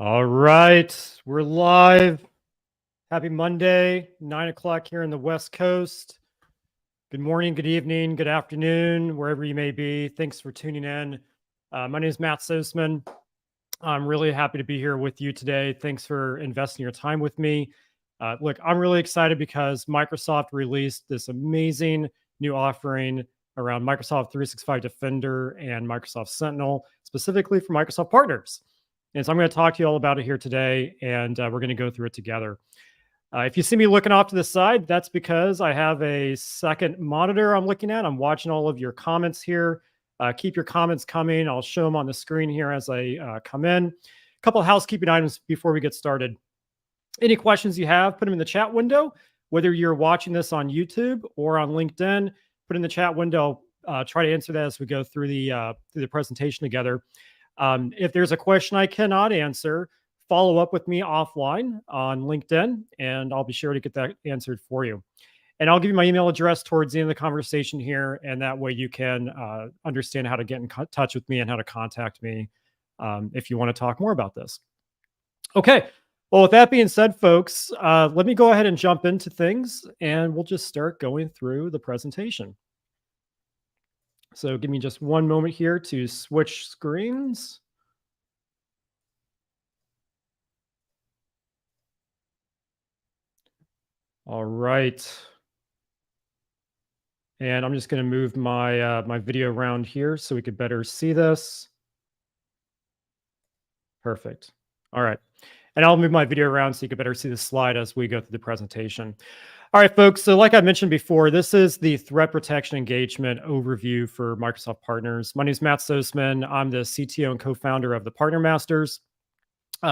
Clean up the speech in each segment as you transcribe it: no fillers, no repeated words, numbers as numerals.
All right, we're live. Happy Monday, 9 o'clock here in the West Coast. Good morning, good evening, good afternoon, wherever you may be. Thanks for tuning in. My name is Matt Soseman. I'm really happy to be here with you today. Thanks for investing your time with me. Look, I'm really excited because Microsoft released this amazing new offering around Microsoft 365 Defender and Microsoft Sentinel, specifically for Microsoft partners. And so I'm going to talk to you all about it here today, and we're going to go through it together. If you see me looking off to the side, that's because I have a second monitor I'm looking at. I'm watching all of your comments here. Keep your comments coming. I'll show them on the screen here as I come in. A couple of housekeeping items before we get started. Any questions you have, put them in the chat window. Whether you're watching this on YouTube or on LinkedIn, put in the chat window. Try to answer that as we go through the presentation together. If there's a question I cannot answer, follow up with me offline on LinkedIn, and I'll be sure to get that answered for you. And I'll give you my email address towards the end of the conversation here, and that way you can understand how to get in touch with me and how to contact me if you want to talk more about this. Okay, well, with that being said, folks, let me go ahead and jump into things, and we'll just start going through the presentation. So give me just one moment here to switch screens. All right. And I'm just going to move my my video around here so we could better see this. Perfect. All right. And I'll move my video around so you can better see the slide as we go through the presentation. All right, folks. So like I mentioned before, this is the threat protection engagement overview for Microsoft partners. My name is Matt Soseman. I'm the CTO and co-founder of the Partner Masters.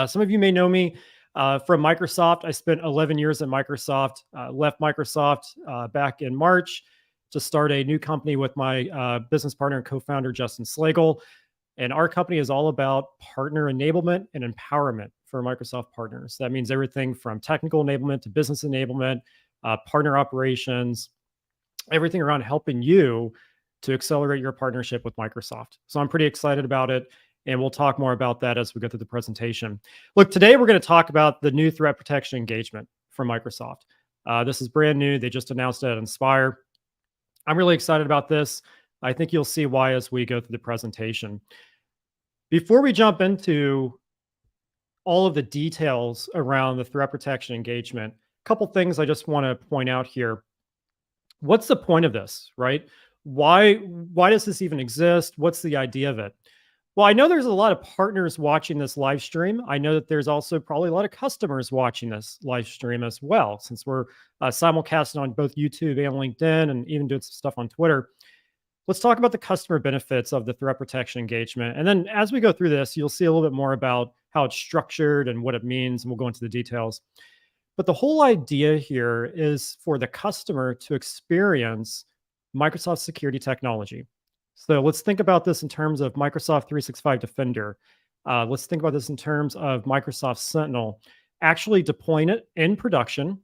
Some of you may know me from Microsoft. I spent 11 years at Microsoft, left Microsoft back in March to start a new company with my business partner and co-founder, Justin Slagle. And our company is all about partner enablement and empowerment for Microsoft partners. That means everything from technical enablement to business enablement, partner operations, everything around helping you to accelerate your partnership with Microsoft. So I'm pretty excited about it. And we'll talk more about that as we go through the presentation. Look, today we're going to talk about the new threat protection engagement from Microsoft. This is brand new. They just announced it at Inspire. I'm really excited about this. I think you'll see why as we go through the presentation. Before we jump into all of the details around the threat protection engagement, a couple things I just want to point out here. What's the point of this, right? Why does this even exist? What's the idea of it? Well, I know there's a lot of partners watching this live stream. I know that there's also probably a lot of customers watching this live stream as well, since we're simulcasting on both YouTube and LinkedIn and even doing some stuff on Twitter. Let's talk about the customer benefits of the threat protection engagement. And then as we go through this, you'll see a little bit more about how it's structured and what it means, and we'll go into the details. But the whole idea here is for the customer to experience Microsoft security technology. So let's think about this in terms of Microsoft 365 Defender. Let's think about this in terms of Microsoft Sentinel, actually deploying it in production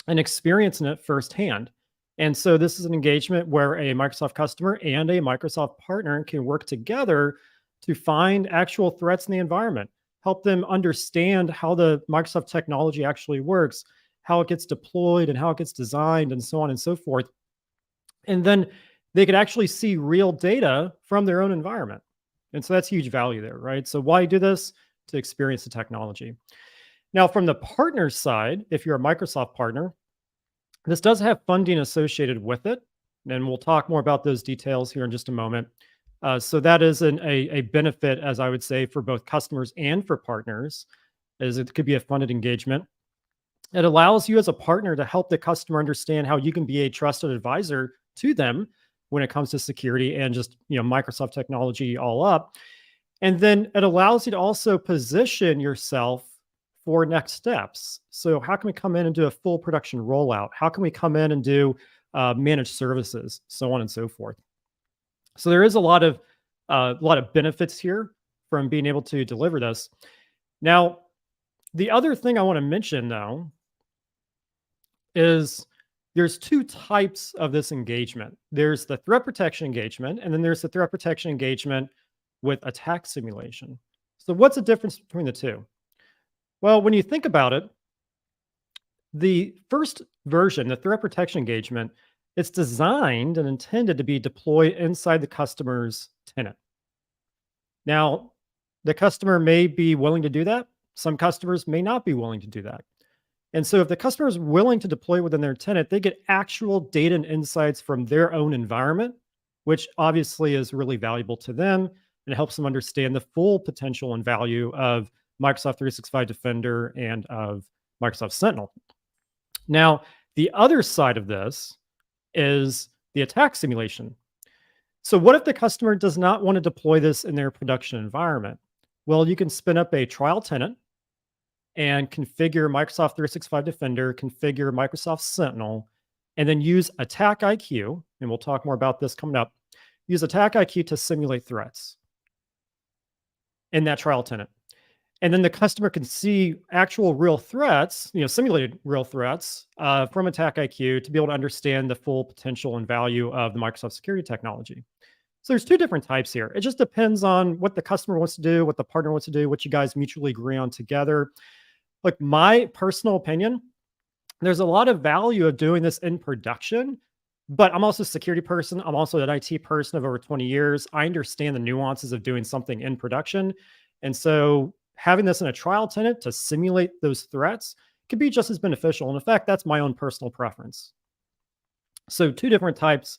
and experiencing it firsthand. And so this is an engagement where a Microsoft customer and a Microsoft partner can work together to find actual threats in the environment, help them understand how the Microsoft technology actually works, how it gets deployed and how it gets designed, and so on and so forth. And then they could actually see real data from their own environment. And so that's huge value there, right? So why do this? To experience the technology. Now, from the partner side, if you're a Microsoft partner, this does have funding associated with it. And we'll talk more about those details here in just a moment. So that is a benefit, as I would say, for both customers and for partners, as it could be a funded engagement. It allows you as a partner to help the customer understand how you can be a trusted advisor to them when it comes to security and just, Microsoft technology all up. And then it allows you to also position yourself for next steps. So how can we come in and do a full production rollout? How can we come in and do managed services, so on and so forth? So there is a lot of benefits here from being able to deliver this. Now, the other thing I want to mention, though, is there's two types of this engagement. There's the threat protection engagement, and then there's the threat protection engagement with attack simulation. So what's the difference between the two? Well, when you think about it, the first version, the threat protection engagement, it's designed and intended to be deployed inside the customer's tenant. Now, the customer may be willing to do that. Some customers may not be willing to do that. And so if the customer is willing to deploy within their tenant, they get actual data and insights from their own environment, which obviously is really valuable to them and it helps them understand the full potential and value of Microsoft 365 Defender and of Microsoft Sentinel. Now, the other side of this is the attack simulation. So, what if the customer does not want to deploy this in their production environment? Well, you can spin up a trial tenant and configure Microsoft 365 Defender, configure Microsoft Sentinel, and then use Attack IQ. And we'll talk more about this coming up. Use Attack IQ to simulate threats in that trial tenant. And then the customer can see actual real threats, simulated real threats from Attack IQ to be able to understand the full potential and value of the Microsoft security technology. So there's two different types here. It just depends on what the customer wants to do, what the partner wants to do, what you guys mutually agree on together. Like my personal opinion, there's a lot of value of doing this in production, but I'm also a security person. I'm also an IT person of over 20 years. I understand the nuances of doing something in production. And so having this in a trial tenant to simulate those threats could be just as beneficial. And in fact, that's my own personal preference. So two different types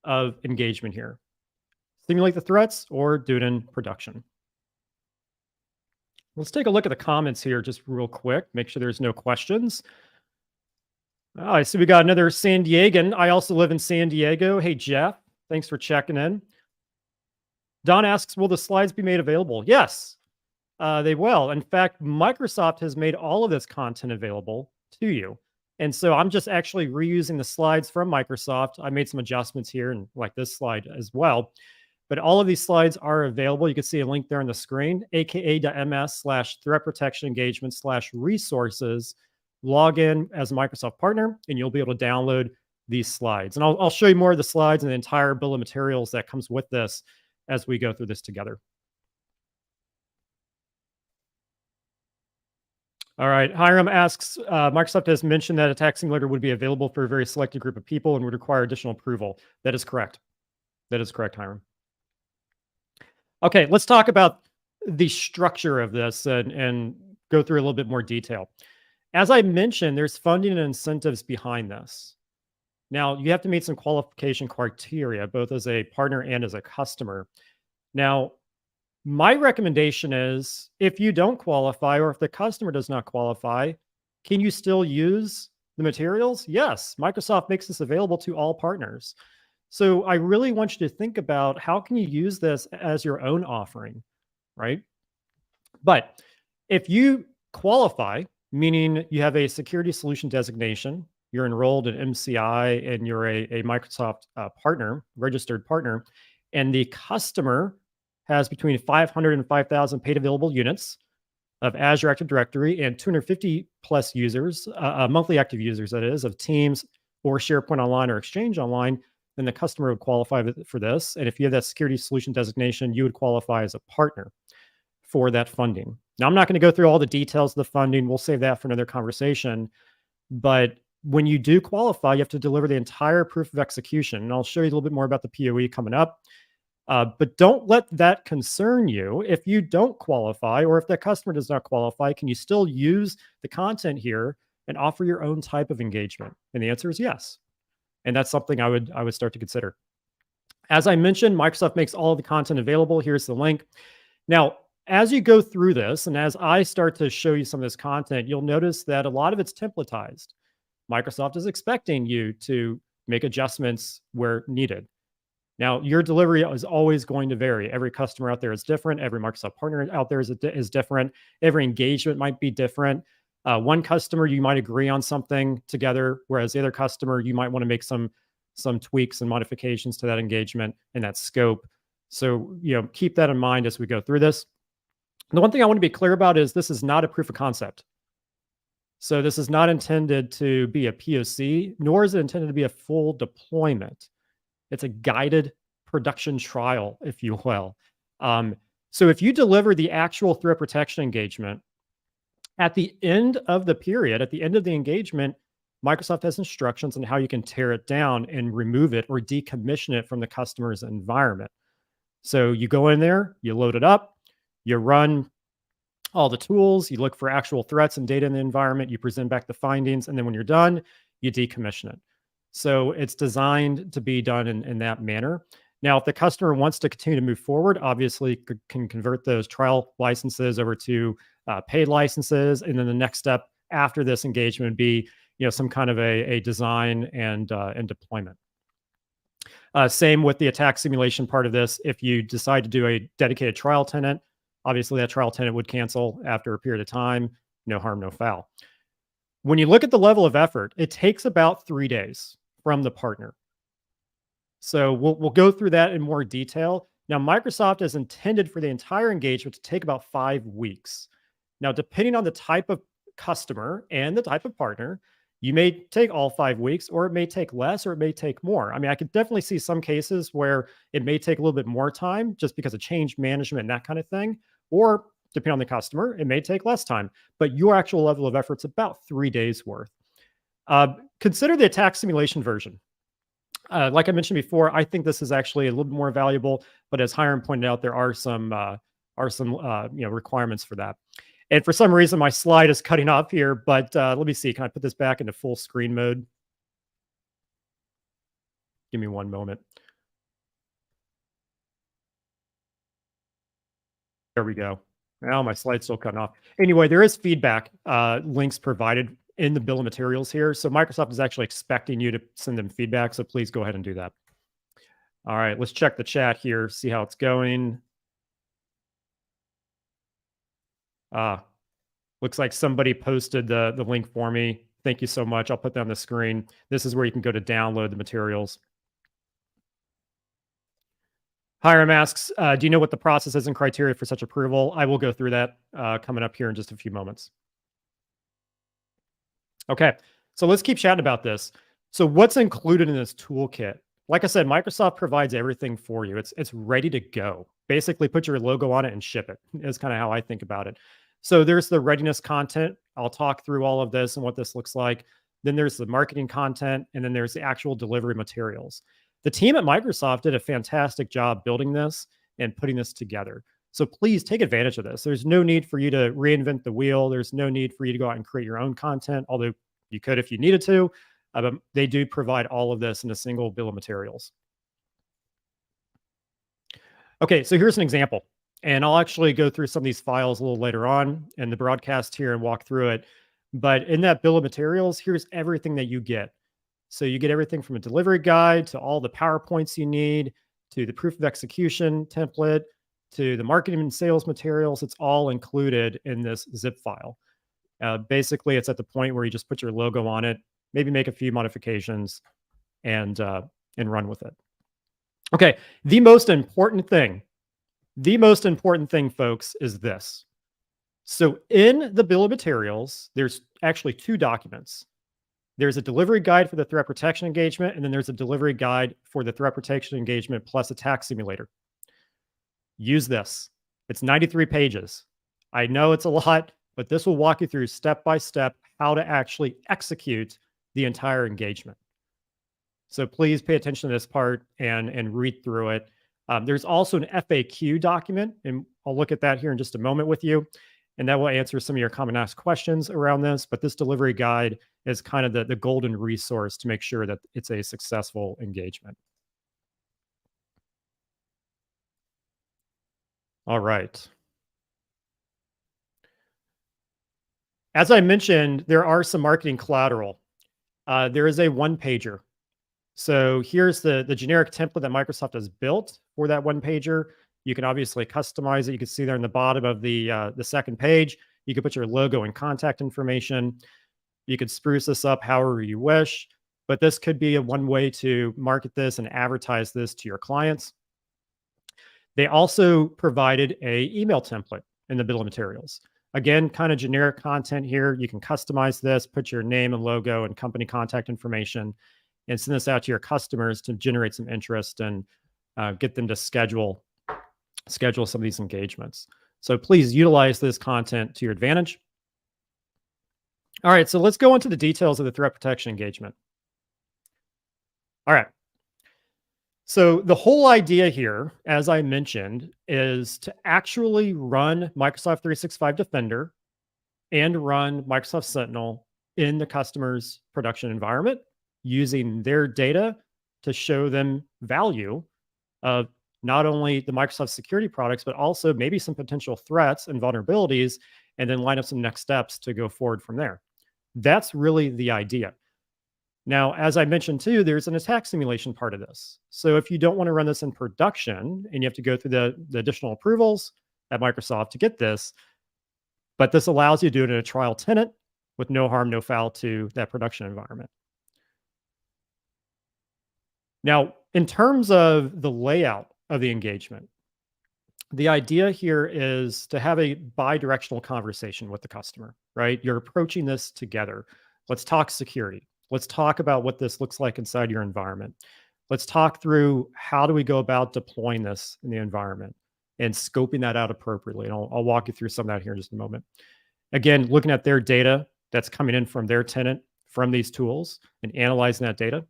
of engagement here. Simulate the threats or do it in production. Let's take a look at the comments here just real quick. Make sure there's no questions. Oh, I see we got another San Diegan. I also live in San Diego. Hey, Jeff, thanks for checking in. Don asks, will the slides be made available? Yes, they will. In fact, Microsoft has made all of this content available to you. And so I'm just actually reusing the slides from Microsoft. I made some adjustments here and like this slide as well. But all of these slides are available. You can see a link there on the screen, aka.ms/threat protection engagement/resources. Log in as a Microsoft partner, and you'll be able to download these slides. And I'll show you more of the slides and the entire bill of materials that comes with this as we go through this together. All right. Hiram asks, Microsoft has mentioned that Attack Simulator would be available for a very selected group of people and would require additional approval. That is correct. That is correct, Hiram. Okay, let's talk about the structure of this and go through a little bit more detail. As I mentioned, there's funding and incentives behind this. Now, you have to meet some qualification criteria, both as a partner and as a customer. Now, my recommendation is if you don't qualify or if the customer does not qualify, can you still use the materials? Yes, Microsoft makes this available to all partners. So I really want you to think about how can you use this as your own offering, right? But if you qualify, meaning you have a security solution designation, you're enrolled in MCI and you're a Microsoft partner, registered partner, and the customer has between 500 and 5,000 paid available units of Azure Active Directory and 250 plus users, monthly active users, that is, of Teams or SharePoint Online or Exchange Online, then the customer would qualify for this. And if you have that security solution designation, you would qualify as a partner for that funding. Now, I'm not going to go through all the details of the funding. We'll save that for another conversation. But when you do qualify, you have to deliver the entire proof of execution. And I'll show you a little bit more about the POE coming up. But don't let that concern you. If you don't qualify or if the customer does not qualify, can you still use the content here and offer your own type of engagement? And the answer is yes. And that's something I would start to consider. As I mentioned, Microsoft makes all of the content available. Here's the link. Now, as you go through this, and as I start to show you some of this content, you'll notice that a lot of it's templatized. Microsoft is expecting you to make adjustments where needed. Now, your delivery is always going to vary. Every customer out there is different. Every Microsoft partner out there is different. Every engagement might be different. One customer, you might agree on something together, whereas the other customer, you might want to make some tweaks and modifications to that engagement and that scope. So, keep that in mind as we go through this. The one thing I want to be clear about is this is not a proof of concept. So this is not intended to be a POC, nor is it intended to be a full deployment. It's a guided production trial, if you will. So if you deliver the actual threat protection engagement, At the end of the period, at the end of the engagement, Microsoft has instructions on how you can tear it down and remove it or decommission it from the customer's environment. So you go in there, you load it up, you run all the tools, you look for actual threats and data in the environment, you present back the findings, and then when you're done, you decommission it. So it's designed to be done in that manner. Now, if the customer wants to continue to move forward, obviously can convert those trial licenses over to paid licenses, and then the next step after this engagement would be, some kind of a design and deployment. Same with the attack simulation part of this. If you decide to do a dedicated trial tenant, obviously that trial tenant would cancel after a period of time. No harm, no foul. When you look at the level of effort, it takes about 3 days from the partner. So we'll go through that in more detail. Now, Microsoft is intended for the entire engagement to take about 5 weeks. Now, depending on the type of customer and the type of partner, you may take all 5 weeks, or it may take less, or it may take more. I mean, I could definitely see some cases where it may take a little bit more time just because of change management and that kind of thing. Or depending on the customer, it may take less time, but your actual level of effort is about 3 days worth. Consider the attack simulation version. Like I mentioned before, I think this is actually a little bit more valuable, but as Hiram pointed out, there are some requirements for that. And for some reason, my slide is cutting off here, but let me see. Can I put this back into full screen mode? Give me one moment. There we go. Now my slide's still cutting off. Anyway, there is feedback links provided in the bill of materials here. So Microsoft is actually expecting you to send them feedback. So please go ahead and do that. All right, let's check the chat here, see how it's going. Looks like somebody posted the link for me. Thank you so much. I'll put that on the screen. This is where you can go to download the materials. Hiram asks, do you know what the process is and criteria for such approval? I will go through that coming up here in just a few moments. Okay, so let's keep chatting about this. So what's included in this toolkit? Like I said, Microsoft provides everything for you. It's ready to go. Basically, put your logo on it and ship it is kind of how I think about it. So there's the readiness content. I'll talk through all of this and what this looks like. Then there's the marketing content, and then there's the actual delivery materials. The team at Microsoft did a fantastic job building this and putting this together. So please take advantage of this. There's no need for you to reinvent the wheel. There's no need for you to go out and create your own content, although you could if you needed to. But they do provide all of this in a single bill of materials. Okay, so here's an example. And I'll actually go through some of these files a little later on in the broadcast here and walk through it. But in that bill of materials, here's everything that you get. So you get everything from a delivery guide to all the PowerPoints you need, to the proof of execution template, to the marketing and sales materials. It's all included in this zip file. Basically, it's at the point where you just put your logo on it, maybe make a few modifications, and run with it. Okay, the most important thing, folks, is this. So in the bill of materials, there's actually 2 documents. There's a delivery guide for the threat protection engagement, and then there's a delivery guide for the threat protection engagement plus attack simulator. Use this. It's 93 pages. I know it's a lot, but this will walk you through step by step how to actually execute the entire engagement. So please pay attention to this part and read through it. There's also an FAQ document, and I'll look at that here in just a moment with you. And that will answer some of your common asked questions around this. But this delivery guide is kind of the golden resource to make sure that it's a successful engagement. All right. As I mentioned, there are some marketing collateral. There is a one-pager. So here's the generic template that Microsoft has built for that one-pager. You can obviously customize it. You can see there in the bottom of the second page, you can put your logo and contact information. You could spruce this up however you wish, but this could be one way to market this and advertise this to your clients. They also provided an email template in the bill of materials. Again, kind of generic content here. You can customize this, put your name and logo and company contact information, and send this out to your customers to generate some interest and get them to schedule some of these engagements. So please utilize this content to your advantage. All right, so let's go into the details of the threat protection engagement. All right. So the whole idea here, as I mentioned, is to actually run Microsoft 365 Defender and run Microsoft Sentinel in the customer's production environment using their data to show them value of not only the Microsoft security products, but also maybe some potential threats and vulnerabilities, and then line up some next steps to go forward from there. That's really the idea. Now, as I mentioned too, there's an attack simulation part of this. So if you don't want to run this in production and you have to go through the additional approvals at Microsoft to get this, but this allows you to do it in a trial tenant with no harm, no foul to that production environment. Now, in terms of the layout of the engagement, the idea here is to have a bi-directional conversation with the customer, right? You're approaching this together. Let's talk security. Let's talk about what this looks like inside your environment. Let's talk through how do we go about deploying this in the environment and scoping that out appropriately. And I'll walk you through some of that here in just a moment. Again, looking at their data that's coming in from their tenant, from these tools, and analyzing that data.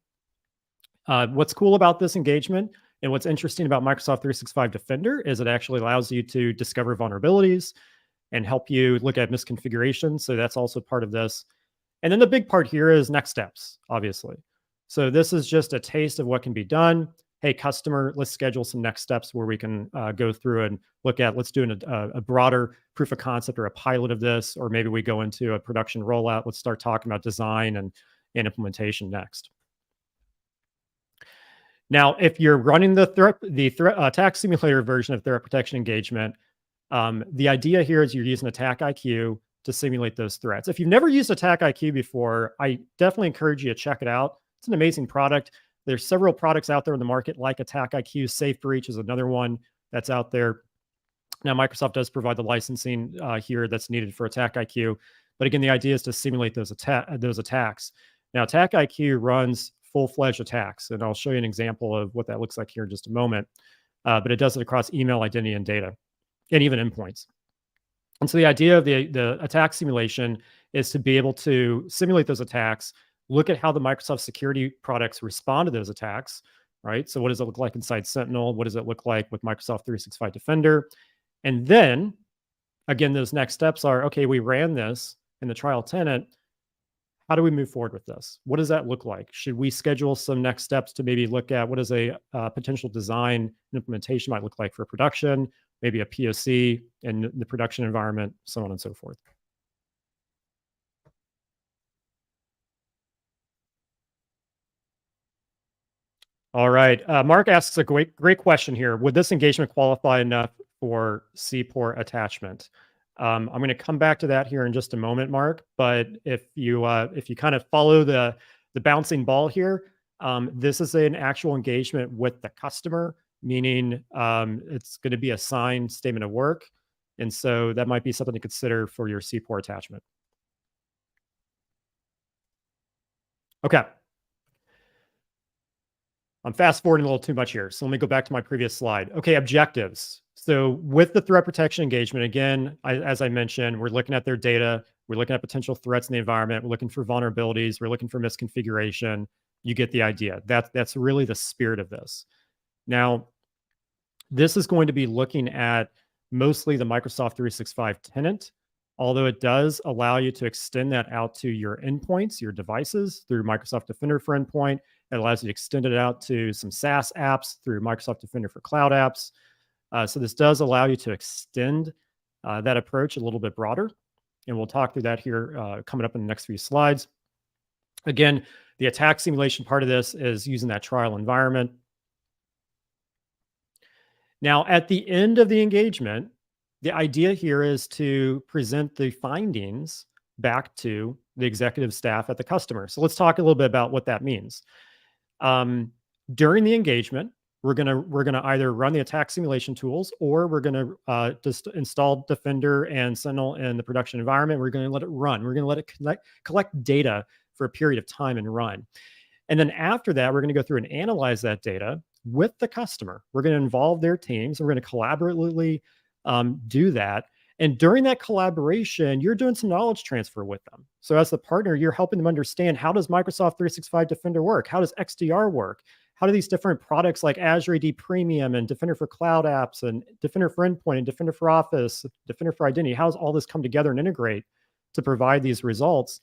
What's cool about this engagement and what's interesting about Microsoft 365 Defender is it actually allows you to discover vulnerabilities and help you look at misconfigurations. So that's also part of this. And then the big part here is next steps, obviously. So this is just a taste of what can be done. Hey, customer, let's schedule some next steps where we can go through and look at, let's do a broader proof of concept or a pilot of this, or maybe we go into a production rollout. Let's start talking about design and implementation next. Now, if you're running the attack simulator version of threat protection engagement, the idea here is you're using Attack IQ to simulate those threats. If you've never used Attack IQ before, I definitely encourage you to check it out. It's an amazing product. There's several products out there in the market like Attack IQ. Safe Breach is another one that's out there. Now, Microsoft does provide the licensing here that's needed for Attack IQ. But again, the idea is to simulate those attacks. Now, Attack IQ runs full-fledged attacks, and I'll show you an example of what that looks like here in just a moment. But it does it across email, identity, and data, and even endpoints. And so the idea of the attack simulation is to be able to simulate those attacks, look at how the Microsoft security products respond to those attacks, right? So what does it look like inside Sentinel? What does it look like with Microsoft 365 Defender? And then, again, those next steps are, okay, we ran this in the trial tenant. How do we move forward with this? What does that look like? Should we schedule some next steps to maybe look at what is a potential design and implementation might look like for production, maybe a POC in the production environment, so on and so forth. All right. Mark asks a great question here. Would this engagement qualify enough for CPOR attachment? I'm going to come back to that here in just a moment, Mark. But if you kind of follow the bouncing ball here, this is an actual engagement with the customer, meaning it's going to be a signed statement of work, and so that might be something to consider for your CPOR attachment. Okay. I'm fast forwarding a little too much here. So let me go back to my previous slide. Okay, objectives. So with the threat protection engagement, again, as I mentioned, we're looking at their data. We're looking at potential threats in the environment. We're looking for vulnerabilities. We're looking for misconfiguration. You get the idea. That's really the spirit of this. Now, this is going to be looking at mostly the Microsoft 365 tenant, although it does allow you to extend that out to your endpoints, your devices through Microsoft Defender for Endpoint. It allows you to extend it out to some SaaS apps through Microsoft Defender for Cloud Apps. So this does allow you to extend that approach a little bit broader. And we'll talk through that here coming up in the next few slides. Again, the attack simulation part of this is using that trial environment. Now, at the end of the engagement, the idea here is to present the findings back to the executive staff at the customer. So let's talk a little bit about what that means. During the engagement, we're gonna either run the attack simulation tools, or we're gonna just install Defender and Sentinel in the production environment. We're gonna let it run. We're gonna let it collect data for a period of time and run. And then after that, we're gonna go through and analyze that data with the customer. We're gonna involve their teams. We're gonna collaboratively do that. And during that collaboration, you're doing some knowledge transfer with them. So as the partner, you're helping them understand, how does Microsoft 365 Defender work? How does XDR work? How do these different products like Azure AD Premium and Defender for Cloud Apps and Defender for Endpoint and Defender for Office, Defender for Identity, how does all this come together and integrate to provide these results?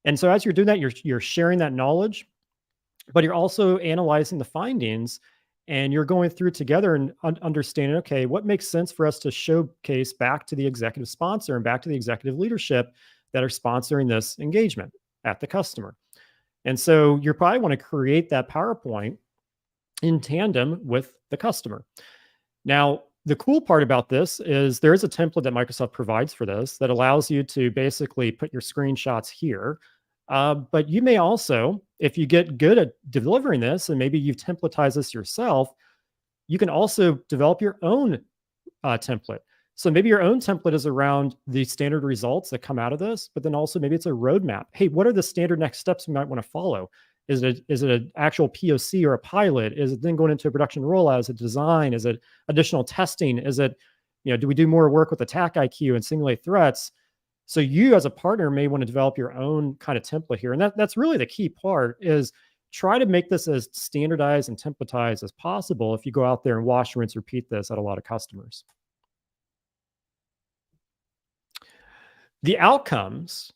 And so as you're doing that, you're sharing that knowledge, but you're also analyzing the findings, and you're going through together and understanding, okay, what makes sense for us to showcase back to the executive sponsor and back to the executive leadership that are sponsoring this engagement at the customer. And so you probably want to create that PowerPoint in tandem with the customer. Now, the cool part about this is there is a template that Microsoft provides for this that allows you to basically put your screenshots here. But you may also, if you get good at delivering this and maybe you've templatized this yourself, you can also develop your own template. So maybe your own template is around the standard results that come out of this, but then also maybe it's a roadmap. Hey, what are the standard next steps we might want to follow? Is it an actual POC or a pilot? Is it then going into a production rollout? Is it design? Is it additional testing? Is it, do we do more work with attack IQ and simulate threats? So you as a partner may want to develop your own kind of template here. And that's really the key part, is try to make this as standardized and templatized as possible if you go out there and wash, rinse, repeat this at a lot of customers. The outcomes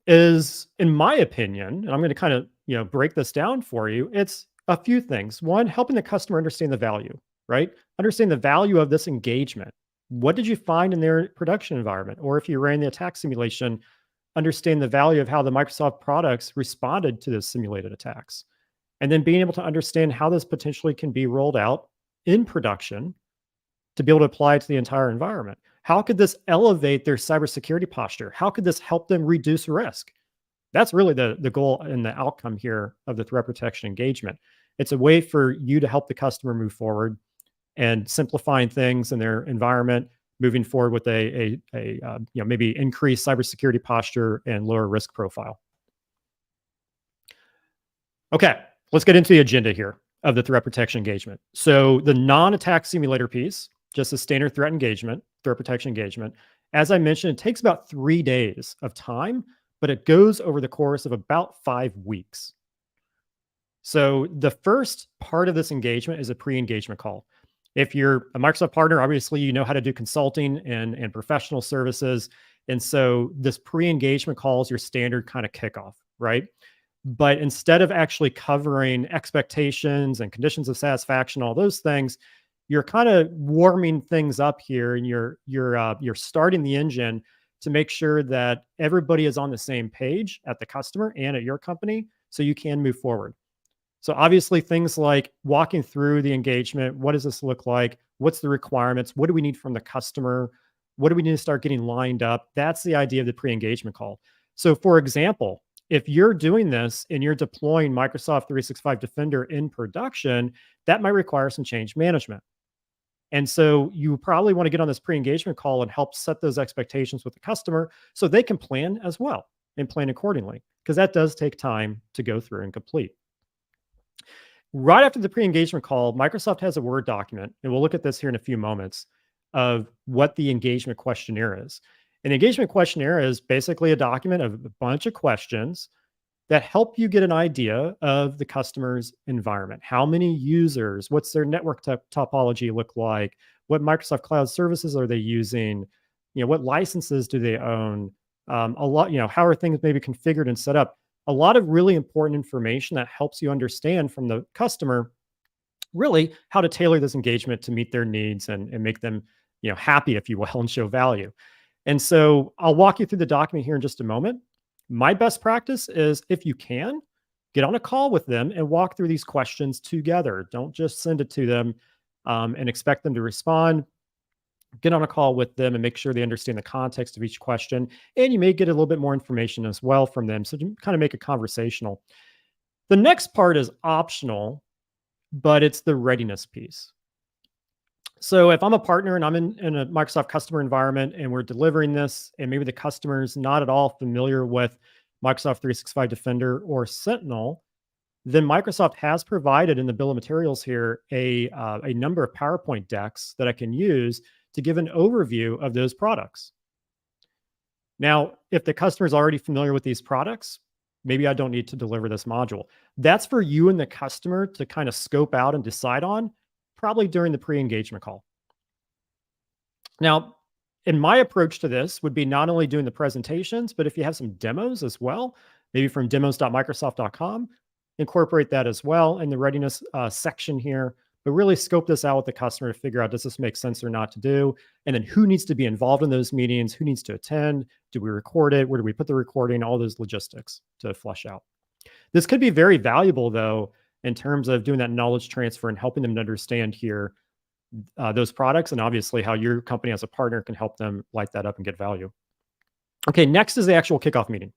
is, in my opinion, and I'm going to kind of break this down for you, it's a few things. One, helping the customer understand the value, right? Understand the value of this engagement. What did you find in their production environment? Or if you ran the attack simulation, understand the value of how the Microsoft products responded to those simulated attacks. And then being able to understand how this potentially can be rolled out in production to be able to apply it to the entire environment. How could this elevate their cybersecurity posture? How could this help them reduce risk? That's really the goal and the outcome here of the threat protection engagement. It's a way for you to help the customer move forward and simplifying things in their environment, moving forward with a maybe increased cybersecurity posture and lower risk profile. Okay, let's get into the agenda here of the threat protection engagement. So the non-attack simulator piece, just a standard threat protection engagement. As I mentioned, it takes about 3 days of time, but it goes over the course of about 5 weeks. So the first part of this engagement is a pre-engagement call. If you're a Microsoft partner, obviously you know how to do consulting and professional services. And so this pre-engagement call is your standard kind of kickoff, right? But instead of actually covering expectations and conditions of satisfaction, all those things, you're kind of warming things up here, and you're starting the engine to make sure that everybody is on the same page at the customer and at your company, so you can move forward. So obviously things like walking through the engagement, what does this look like? What's the requirements? What do we need from the customer? What do we need to start getting lined up? That's the idea of the pre-engagement call. So for example, if you're doing this and you're deploying Microsoft 365 Defender in production, that might require some change management. And so you probably want to get on this pre-engagement call and help set those expectations with the customer so they can plan as well and plan accordingly, because that does take time to go through and complete. Right after the pre-engagement call, Microsoft has a Word document, and we'll look at this here in a few moments, of what the engagement questionnaire is. An engagement questionnaire is basically a document of a bunch of questions that help you get an idea of the customer's environment. How many users? What's their network topology look like? What Microsoft Cloud services are they using? What licenses do they own? A lot, how are things maybe configured and set up? A lot of really important information that helps you understand from the customer really how to tailor this engagement to meet their needs and make them happy, if you will, and show value. And so I'll walk you through the document here in just a moment. My best practice is, if you can, get on a call with them and walk through these questions together. Don't just send it to them and expect them to respond. Get on a call with them and make sure they understand the context of each question. And you may get a little bit more information as well from them. So to kind of make it conversational. The next part is optional, but it's the readiness piece. So if I'm a partner and I'm in a Microsoft customer environment and we're delivering this, and maybe the customer's not at all familiar with Microsoft 365 Defender or Sentinel, then Microsoft has provided in the bill of materials here a number of PowerPoint decks that I can use to give an overview of those products. Now, if the customer is already familiar with these products, maybe I don't need to deliver this module. That's for you and the customer to kind of scope out and decide on, probably during the pre-engagement call. Now, in my approach to this would be not only doing the presentations, but if you have some demos as well, maybe from demos.microsoft.com, incorporate that as well in the readiness section here, but really scope this out with the customer to figure out, does this make sense or not to do? And then who needs to be involved in those meetings? Who needs to attend? Do we record it? Where do we put the recording? All those logistics to flesh out. This could be very valuable, though, in terms of doing that knowledge transfer and helping them to understand here those products, and obviously how your company as a partner can help them light that up and get value. Okay, next is the actual kickoff meeting.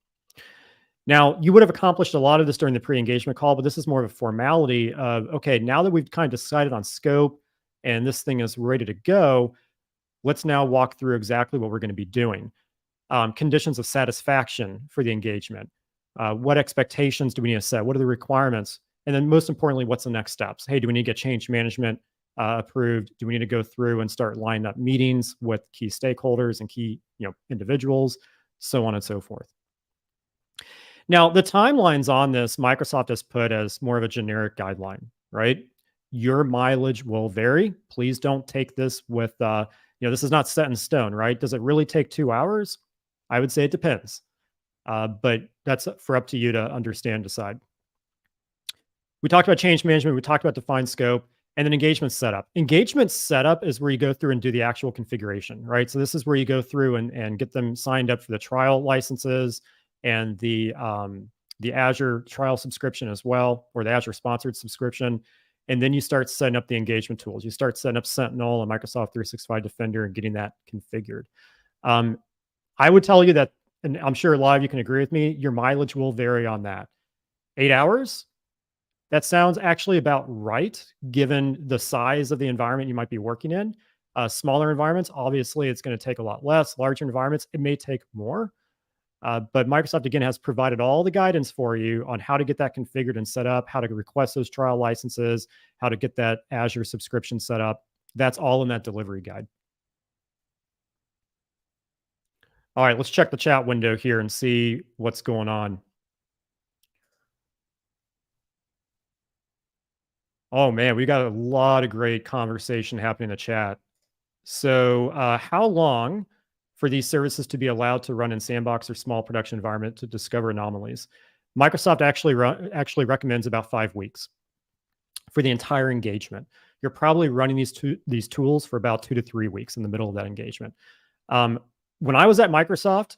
Now, you would have accomplished a lot of this during the pre-engagement call, but this is more of a formality of, okay, now that we've kind of decided on scope and this thing is ready to go, let's now walk through exactly what we're going to be doing. Conditions of satisfaction for the engagement. What expectations do we need to set? What are the requirements? And then most importantly, what's the next steps? Hey, do we need to get change management approved? Do we need to go through and start lining up meetings with key stakeholders and key individuals, so on and so forth? Now, the timelines on this, Microsoft has put as more of a generic guideline, right? Your mileage will vary. Please don't take this with, this is not set in stone, right? Does it really take 2 hours? I would say it depends, but that's for up to you to understand, decide. We talked about change management. We talked about defined scope. And then engagement setup. Engagement setup is where you go through and do the actual configuration, right? So this is where you go through and get them signed up for the trial licenses and the Azure trial subscription as well, or the Azure sponsored subscription. And then you start setting up the engagement tools. You start setting up Sentinel and Microsoft 365 Defender and getting that configured. I would tell you that, and I'm sure a lot of you can agree with me, your mileage will vary on that. 8 hours? That sounds actually about right, given the size of the environment you might be working in. Smaller environments, obviously, it's going to take a lot less. Larger environments, it may take more. But Microsoft, again, has provided all the guidance for you on how to get that configured and set up, how to request those trial licenses, how to get that Azure subscription set up. That's all in that delivery guide. All right, let's check the chat window here and see what's going on. Oh man, we got a lot of great conversation happening in the chat. So how long for these services to be allowed to run in sandbox or small production environment to discover anomalies? Microsoft actually recommends about 5 weeks for the entire engagement. You're probably running these tools for about 2 to 3 weeks in the middle of that engagement. When I was at Microsoft,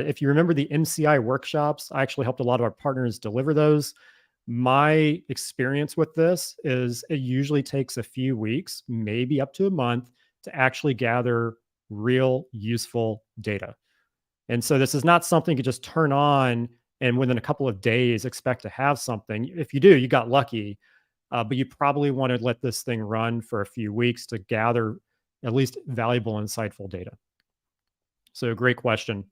if you remember the MCI workshops, I actually helped a lot of our partners deliver those. My experience with this is it usually takes a few weeks, maybe up to a month, to actually gather real useful data. And so this is not something you just turn on and within a couple of days expect to have something. If you do, you got lucky, but you probably want to let this thing run for a few weeks to gather at least valuable, insightful data. So great question.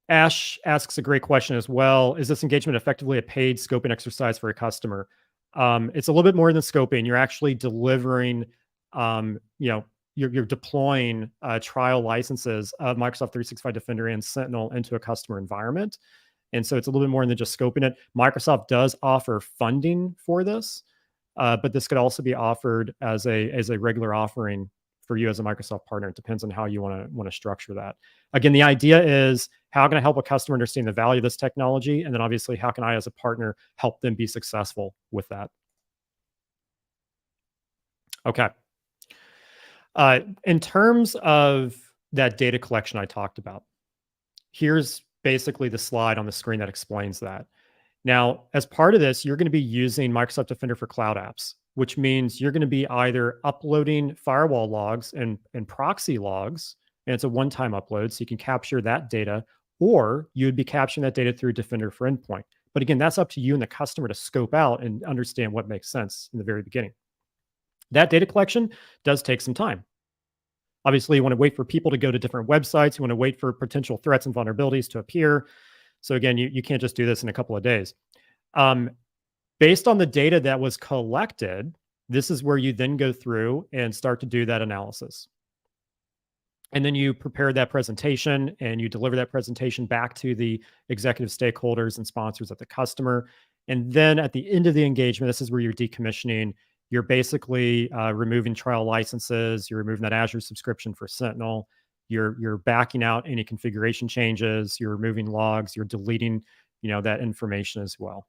Ash asks a great question as well. Is this engagement effectively a paid scoping exercise for a customer? It's a little bit more than scoping. You're actually delivering, you're deploying trial licenses of Microsoft 365 Defender and Sentinel into a customer environment. And so it's a little bit more than just scoping it. Microsoft does offer funding for this, but this could also be offered as a regular offering for you as a Microsoft partner. It depends on how you want to structure that. Again, the idea is, how can I help a customer understand the value of this technology? And then obviously, how can I as a partner help them be successful with that? Okay. In terms of that data collection I talked about, here's basically the slide on the screen that explains that. Now, as part of this, you're going to be using Microsoft Defender for Cloud Apps, which means you're going to be either uploading firewall logs and proxy logs, and it's a one-time upload, so you can capture that data, or you would be capturing that data through Defender for Endpoint. But again, that's up to you and the customer to scope out and understand what makes sense in the very beginning. That data collection does take some time. Obviously, you want to wait for people to go to different websites. You want to wait for potential threats and vulnerabilities to appear. So again, you can't just do this in a couple of days. Based on the data that was collected, this is where you then go through and start to do that analysis. And then you prepare that presentation and you deliver that presentation back to the executive stakeholders and sponsors of the customer. And then at the end of the engagement, this is where you're decommissioning. You're basically removing trial licenses. You're removing that Azure subscription for Sentinel. You're backing out any configuration changes. You're removing logs. You're deleting, that information as well.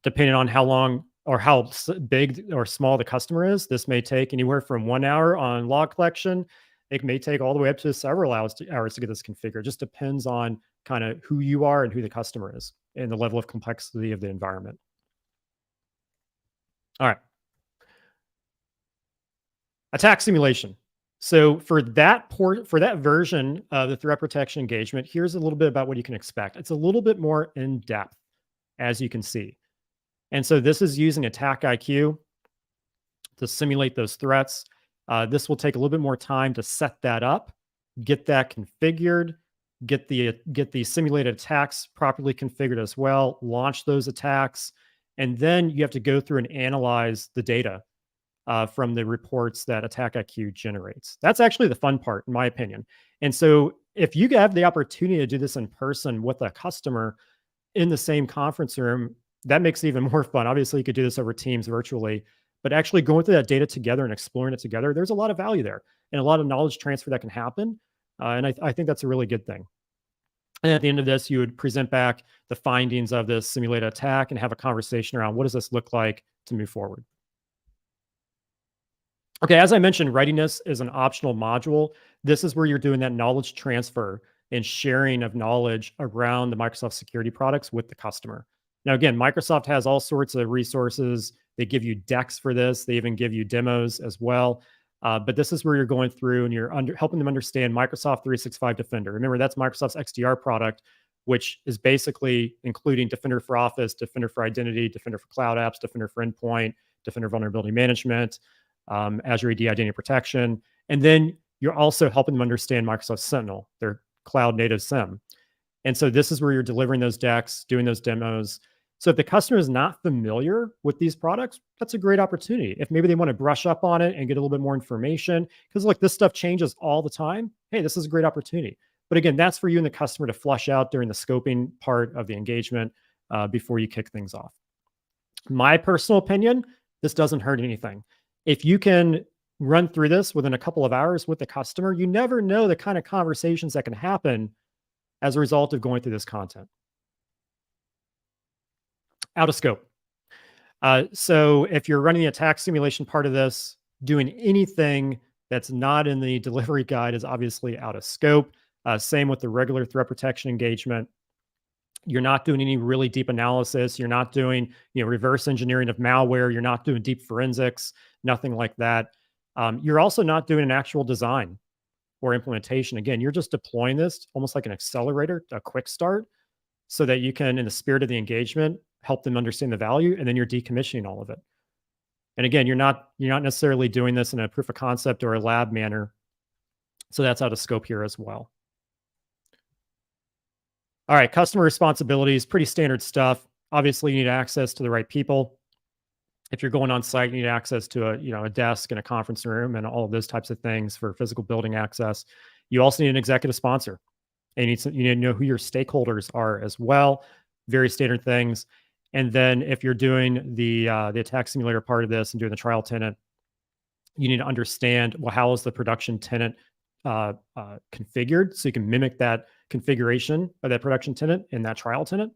Depending on how long or how big or small the customer is, this may take anywhere from 1 hour on log collection. It may take all the way up to several hours to get this configured. It just depends on kind of who you are and who the customer is and the level of complexity of the environment. All right. Attack simulation. So for that version of the threat protection engagement, here's a little bit about what you can expect. It's a little bit more in depth, as you can see. And so this is using Attack IQ to simulate those threats. This will take a little bit more time to set that up, get that configured, get the simulated attacks properly configured as well, launch those attacks, and then you have to go through and analyze the data from the reports that Attack IQ generates. That's actually the fun part, in my opinion. And so if you have the opportunity to do this in person with a customer in the same conference room, that makes it even more fun. Obviously, you could do this over Teams virtually, but actually going through that data together and exploring it together, there's a lot of value there and a lot of knowledge transfer that can happen. And I think that's a really good thing. And at the end of this, you would present back the findings of this simulated attack and have a conversation around what does this look like to move forward. Okay, as I mentioned, readiness is an optional module. This is where you're doing that knowledge transfer and sharing of knowledge around the Microsoft security products with the customer. Now, again, Microsoft has all sorts of resources. They give you decks for this. They even give you demos as well. But this is where you're going through and you're helping them understand Microsoft 365 Defender. Remember, that's Microsoft's XDR product, which is basically including Defender for Office, Defender for Identity, Defender for Cloud Apps, Defender for Endpoint, Defender Vulnerability Management, Azure AD Identity Protection. And then you're also helping them understand Microsoft Sentinel, their cloud native SIEM. And so this is where you're delivering those decks, doing those demos. So if the customer is not familiar with these products, that's a great opportunity. If maybe they want to brush up on it and get a little bit more information, because look, this stuff changes all the time. Hey, this is a great opportunity. But again, that's for you and the customer to flush out during the scoping part of the engagement before you kick things off. My personal opinion, this doesn't hurt anything. If you can run through this within a couple of hours with the customer, you never know the kind of conversations that can happen as a result of going through this content. Out of scope. So if you're running the attack simulation part of this, doing anything that's not in the delivery guide is obviously out of scope. Same with the regular threat protection engagement. You're not doing any really deep analysis. You're not doing reverse engineering of malware. You're not doing deep forensics, nothing like that. You're also not doing an actual design or implementation. Again, you're just deploying this almost like an accelerator, a quick start, so that you can, in the spirit of the engagement, help them understand the value, and then you're decommissioning all of it. And again, you're not necessarily doing this in a proof of concept or a lab manner. So that's out of scope here as well. All right, customer responsibilities, pretty standard stuff. Obviously, you need access to the right people. If you're going on site, you need access to a desk and a conference room and all of those types of things for physical building access. You also need an executive sponsor. And you need to know who your stakeholders are as well. Very standard things. And then if you're doing the attack simulator part of this and doing the trial tenant, you need to understand, well, how is the production tenant configured, so you can mimic that configuration of that production tenant in that trial tenant.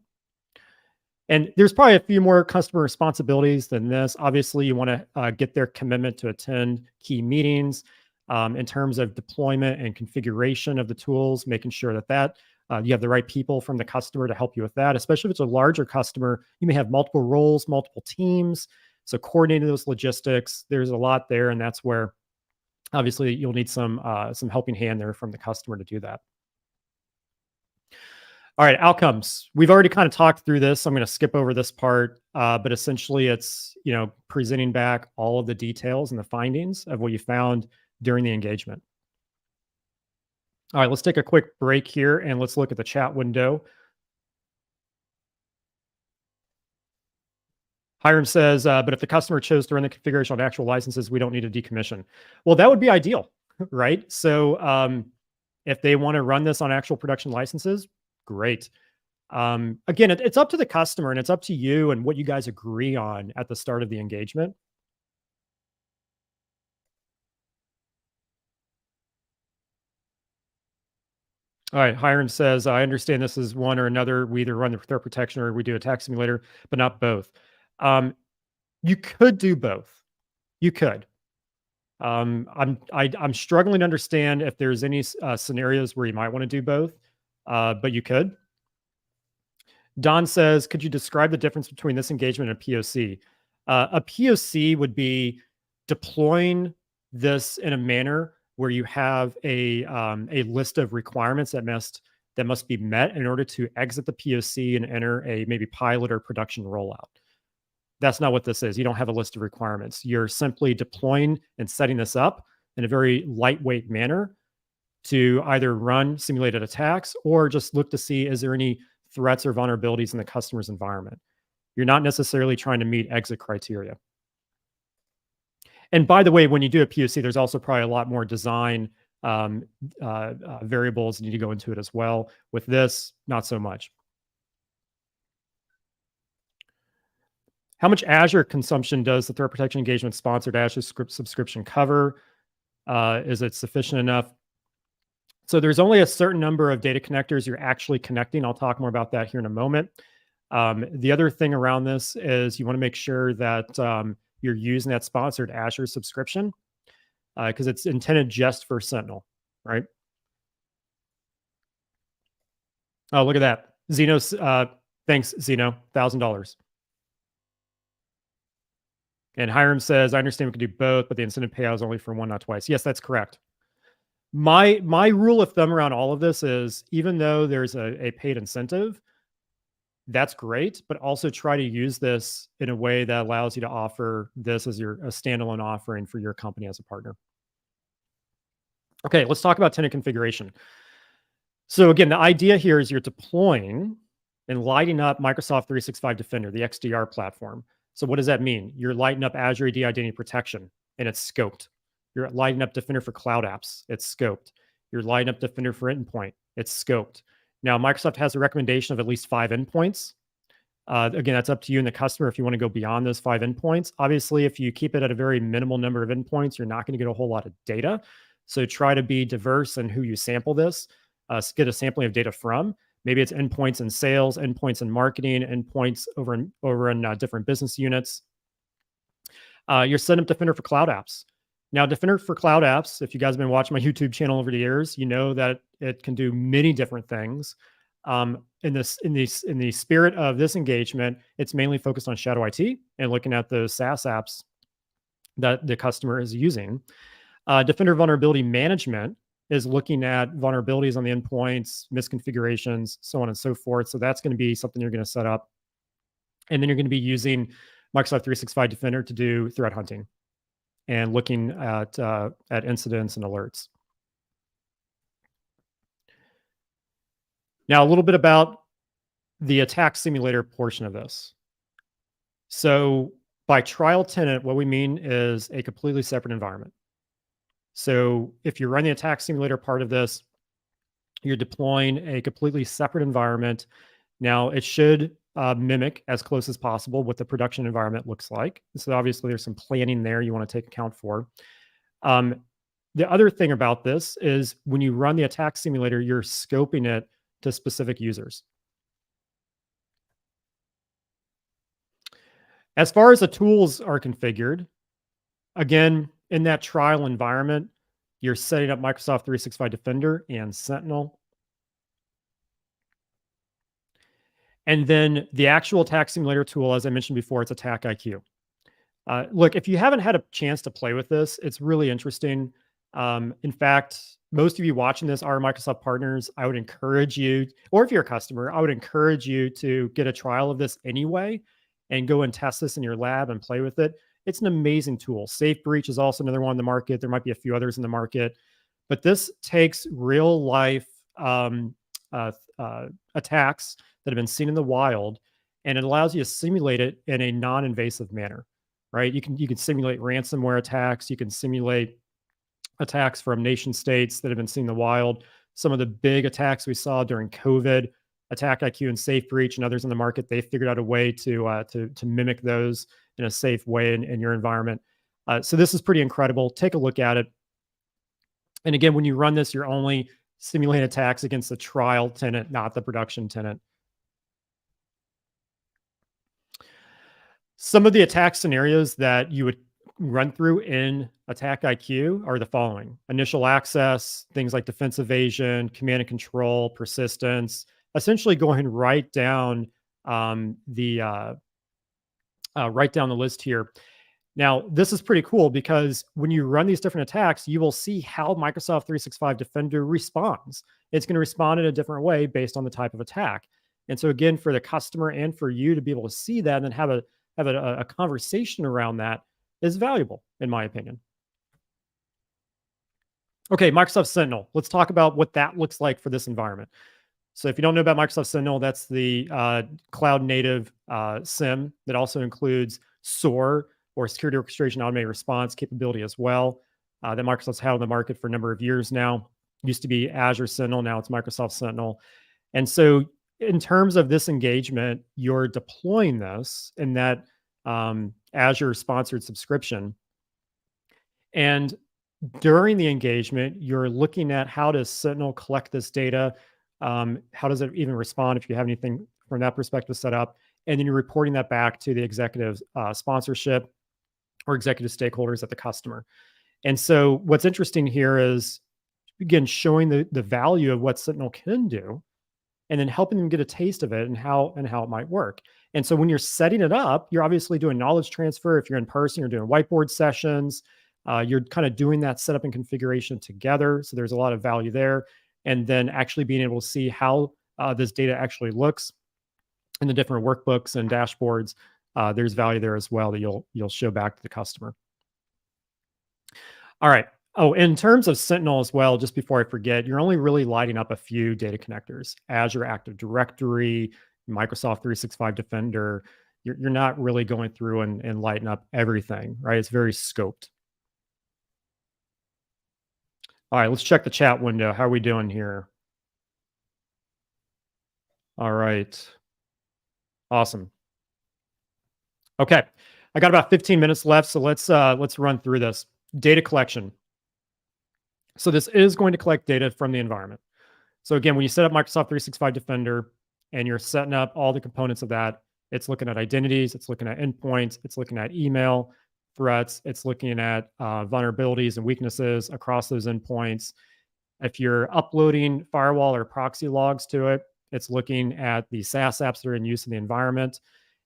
And there's probably a few more customer responsibilities than this. Obviously, you want to get their commitment to attend key meetings in terms of deployment and configuration of the tools, making sure that you have the right people from the customer to help you with that. Especially if it's a larger customer, you may have multiple roles, multiple teams. So coordinating those logistics, there's a lot there, and that's where obviously you'll need some helping hand there from the customer to do that. All right, outcomes. We've already kind of talked through this. So I'm going to skip over this part, but essentially it's presenting back all of the details and the findings of what you found during the engagement. All right, let's take a quick break here and let's look at the chat window. Hiram says, but if the customer chose to run the configuration on actual licenses, we don't need to decommission. Well, that would be ideal. right? So if they want to run this on actual production licenses, great. Again, it's up to the customer and it's up to you and what you guys agree on at the start of the engagement. All right, Hiram says, I understand this is one or another. We either run the threat protection or we do attack simulator, but not both. You could do both. You could. I'm struggling to understand if there's any scenarios where you might want to do both, but you could. Don says, could you describe the difference between this engagement and a POC? A POC would be deploying this in a manner where you have a list of requirements that must be met in order to exit the POC and enter a maybe pilot or production rollout. That's not what this is. You don't have a list of requirements. You're simply deploying and setting this up in a very lightweight manner to either run simulated attacks or just look to see, is there any threats or vulnerabilities in the customer's environment? You're not necessarily trying to meet exit criteria. And by the way, when you do a POC, there's also probably a lot more design variables that need to go into it as well. With this, not so much. How much Azure consumption does the threat protection engagement sponsored Azure subscription cover? Is it sufficient enough? So there's only a certain number of data connectors you're actually connecting. I'll talk more about that here in a moment. The other thing around this is you want to make sure that you're using that sponsored Azure subscription because it's intended just for Sentinel, right? Oh, look at that. Zeno's, thanks, Zeno, $1,000. And Hiram says, I understand we can do both, but the incentive payout is only for one, not twice. Yes, that's correct. My rule of thumb around all of this is even though there's a paid incentive, that's great, but also try to use this in a way that allows you to offer this as a standalone offering for your company as a partner. Okay, let's talk about tenant configuration. So again, the idea here is you're deploying and lighting up Microsoft 365 Defender, the XDR platform. So what does that mean? You're lighting up Azure AD Identity Protection, and it's scoped. You're lighting up Defender for Cloud Apps. It's scoped. You're lighting up Defender for Endpoint. It's scoped. Now, Microsoft has a recommendation of at least 5 endpoints. Again, that's up to you and the customer if you want to go beyond those 5 endpoints. Obviously, if you keep it at a very minimal number of endpoints, you're not going to get a whole lot of data. So try to be diverse in who you sample this. Get a sampling of data from. Maybe it's endpoints in sales, endpoints in marketing, endpoints over in different business units. You're setting up Defender for Cloud Apps. Now, Defender for Cloud Apps, if you guys have been watching my YouTube channel over the years, you know that it can do many different things. In the spirit of this engagement, it's mainly focused on Shadow IT and looking at those SaaS apps that the customer is using. Defender Vulnerability Management is looking at vulnerabilities on the endpoints, misconfigurations, so on and so forth. So that's going to be something you're going to set up. And then you're going to be using Microsoft 365 Defender to do threat hunting and looking at incidents and alerts. Now, a little bit about the attack simulator portion of this. So by trial tenant, what we mean is a completely separate environment. So if you're running the attack simulator part of this, you're deploying a completely separate environment. Now, it should mimic as close as possible what the production environment looks like. So obviously there's some planning there you want to take account for. The other thing about this is when you run the attack simulator, you're scoping it to specific users. As far as the tools are configured, again, in that trial environment, you're setting up Microsoft 365 Defender and Sentinel. And then the actual attack simulator tool, as I mentioned before, it's Attack IQ. Look, if you haven't had a chance to play with this, it's really interesting. In fact, most of you watching this are Microsoft partners. I would encourage you, or if you're a customer, I would encourage you to get a trial of this anyway and go and test this in your lab and play with it. It's an amazing tool. Safe Breach is also another one in the market. There might be a few others in the market, but this takes real life attacks that have been seen in the wild, and it allows you to simulate it in a non-invasive manner, right? You can simulate ransomware attacks. You can simulate attacks from nation states that have been seen in the wild. Some of the big attacks we saw during COVID, Attack IQ and Safe Breach and others in the market, they figured out a way to mimic those in a safe way in your environment. So this is pretty incredible. Take a look at it. And again, when you run this, you're only simulating attacks against the trial tenant, not the production tenant. Some of the attack scenarios that you would run through in Attack IQ are the following: initial access, things like defense evasion, command and control, persistence, essentially going right down the list here. Now, this is pretty cool because when you run these different attacks, you will see how Microsoft 365 Defender responds. It's going to respond in a different way based on the type of attack. And so again, for the customer and for you to be able to see that and then have a conversation around that is valuable, in my opinion. Okay, Microsoft Sentinel. Let's talk about what that looks like for this environment. So if you don't know about Microsoft Sentinel, that's the cloud native SIEM that also includes SOAR, or Security Orchestration Automated Response capability as well, that Microsoft's had on the market for a number of years now. It used to be Azure Sentinel, now it's Microsoft Sentinel. And so in terms of this engagement, you're deploying this in that Azure-sponsored subscription. And during the engagement, you're looking at how does Sentinel collect this data? How does it even respond if you have anything from that perspective set up? And then you're reporting that back to the executive sponsorship or executive stakeholders at the customer. And so what's interesting here is, again, showing the value of what Sentinel can do and then helping them get a taste of it and how it might work. And so when you're setting it up, you're obviously doing knowledge transfer. If you're in person, you're doing whiteboard sessions. You're kind of doing that setup and configuration together. So there's a lot of value there. And then actually being able to see how this data actually looks in the different workbooks and dashboards, there's value there as well that you'll show back to the customer. All right. Oh, in terms of Sentinel as well, just before I forget, you're only really lighting up a few data connectors: Azure Active Directory, Microsoft 365 Defender. You're not really going through and lighting up everything, right? It's very scoped. All right, let's check the chat window. How are we doing here? All right. Awesome. Okay, I got about 15 minutes left, so let's run through this. Data collection. So this is going to collect data from the environment. So again, when you set up Microsoft 365 Defender and you're setting up all the components of that, it's looking at identities, it's looking at endpoints, it's looking at email threats, it's looking at vulnerabilities and weaknesses across those endpoints. If you're uploading firewall or proxy logs to it, it's looking at the SaaS apps that are in use in the environment.